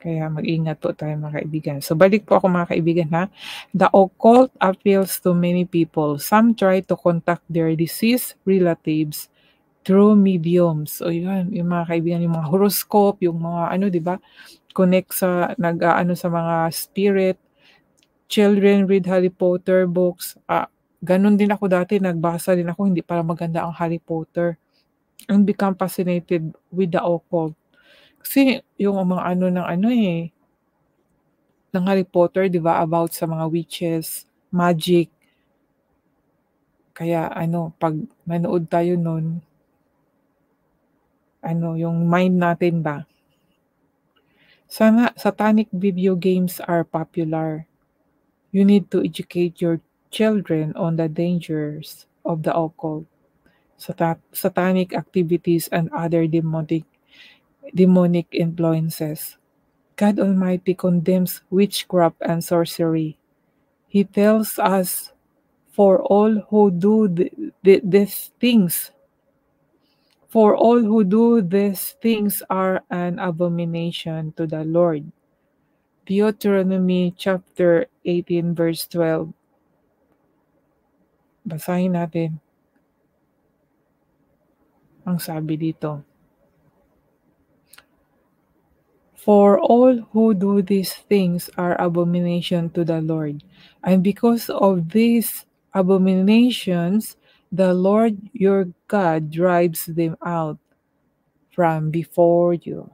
Kaya mag-ingat po tayo mga kaibigan. So balik po ako mga kaibigan ha. The occult appeals to many people. Some try to contact their deceased relatives through mediums. O yun, yung mga kaibigan, yung mga horoscope, yung mga ano, 'di ba? Connect sa nag-aano sa mga spirit. Children read Harry Potter books. Ganun din ako dati, nagbasa din ako, hindi para maganda ang Harry Potter. And become fascinated with the occult. Kasi yung mga ano ng ano ng Harry Potter, 'di ba, about sa mga witches, magic. Kaya ano, 'pag nanood tayo nun, ano, yung mind natin ba, satanic video games are popular. You need to educate your children on the dangers of the occult, satanic activities, and other demonic influences. God Almighty condemns witchcraft and sorcery. He tells us, for all who do these things, for all who do these things are an abomination to the Lord. Deuteronomy chapter 18 verse 12. Basahin natin ang sabi dito. For all who do these things are abomination to the Lord. And because of these abominations, the Lord your God drives them out from before you.